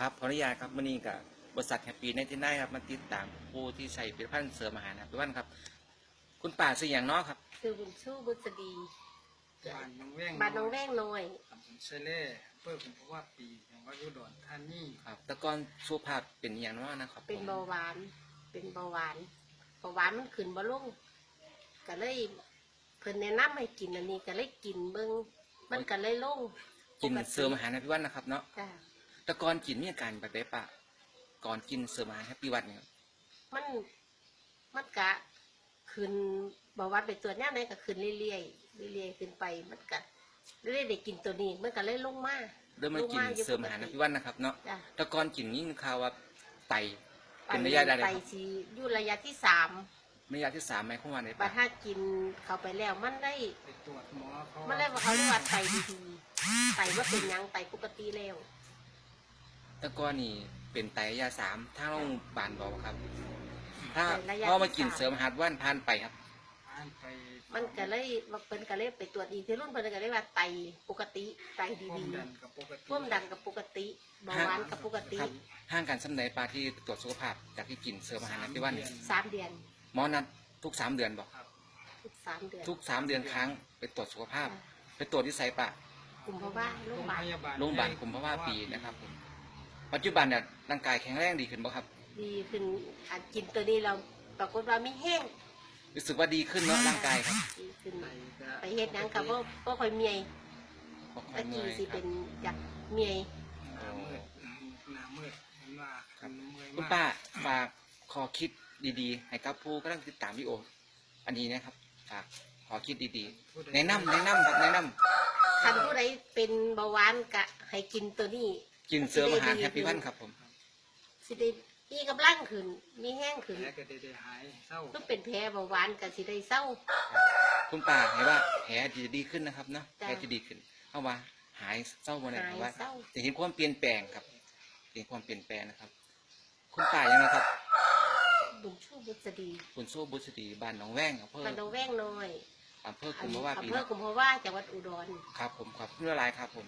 ครับขออนุญาตครับวันนี้กับบริษัทแฮปปี้99ครับมาติดตามผู้ที่ใช้ผลิตภัณฑ์เสริมอาหารนะพี่วันครับคุณป่าชื่ออย่างน้อครับคือบุญชูบุษดี บ้านน้องแว้ง บ้านน้องแว้งน้อย ตำบลเซเล่อำเภอกุมภาวะปีจังหวัดอุดรธานี ครับแต่ก่อนสุขภาพเป็นอย่างน้อนะครับ เป็นเบาหวาน เป็นเบาหวานมันขึ้นบ่ลงก็เลยเพิ่นแนะนำให้กินอันนี้ก็เลยกินเบิ่งมันก็เลยลง กินเสริมอาหารนะพี่วันนะครับเนาะ จ้ะ แต่ก่อนกินมีอาการแบบใดปะก่อนกินเสริมอาหารแฮปปี้วันเนี่ย มันก็ขึ้นเบาหวานไปตัวจย่ามใดก็ขึ้นเรื่อยๆขึ้นไปมันก็เรื่อยๆได้กินตัวนี้มันก็เลยลงมา เริ่มมากินเสริมอาหารนะพี่วันนะครับเนาะ จ้ะ แต่ก่อนกินนี่ข่าวว่าไตเป็นระยะใด ไป ครับ สิอยู่ระยะที่3ระยะที่3ไหมข้อมาใน บั ปะ ดถ้ากินเข้าไปแล้วมันได้ ไปตรวจหมอเขา มันเลยว่าเขาเรียกว่าไตดีๆไตว่าเป็นหยังไตปกติแล้ว แต่ก่อนนี่เป็นไตระยะ3ถ้าโรงพยาบาลบอกครับ ถ้า ไประยะ พอมา ที่ กิน 3 เสริมอาหารว่านผ่านไปครับ อ่านไป มันก็เลยว่าเพิ่นก็เลยไปตรวจอีกที่รุ่นเพิ่นก็เลยว่าไตปกติไต ความ ดี ดันกับปกติ ๆความดันกับปกติเบาหวานกับปกติ ครับห่างกันสำไหนปลาที่ตรวจสุขภาพจากที่กินเสริมอาหารในพี่วัน 3 เดือน หมอนัดทุก3 เดือนบอก ครับ ทุก3 เดือน ทุก3 เดือนครั้งไปตรวจสุขภาพ ไปตรวจที่ไซปะ กลุ่มเพราะว่าโรงพยาบาล โรงพยาบาลกุมภาวะปีนะครับผมปัจจุบันเนี่ยร่างกายแข็งแรงดีขึ้นบ่ครับ ดีขึ้นอันกินตัวนี้เราปรากฏว่าไม่แห้ง รู้สึกว่าดีขึ้นเนาะร่างกายครับ ดีขึ้น ไตก็ ไปเฮ็ดหยังก็บ่ค่อยเมีย บ่ค่อ ตะ ยเมื่ กี้ อย สิ ครั เป็ บ นอยากเมีย หน้ามืดหน้ามืดเห็นว่า ครับ เมื่อย คุณ มาก ป้าฝากขอคิดดีๆ ให้กับผู้กำลังติดตามวิดีโออันนี้นะครับฝากขอคิดดีๆ แนะนำครับแนะนำ คันผู้ใดเป็นเบาหวานก็ให้กินตัวนี้ กินเสริมอาหารแฮปปี้วันครับผม สิได้มีกำลังขึ้น มีแห้งขึ้น แผลก็ได้หายเศร้า ก็เป็นแผลเบาหวานก็สิได้เศร้า คุณป้าให้ว่าแผลจะดีขึ้นนะครับเนาะ จ้ะ แผลจะดีขึ้นเพราะว่าหายเศร้าบ่ได้ หาย ว่า เศร้า จะเห็นความเปลี่ยนแปลงครับเห็นความเปลี่ยนแปลงนะครับ คุณป้ายังนะครับ บุญชูบุษดี คุณโซ่บุษดีบ้านหนองแว้งอำเภอ บ้านดงแว้งน้อย อำเภอกุมภาวะปี อำเภอกุมภาวะจังหวัดอุดร ครับผมครับเพื่ออะไรครับผม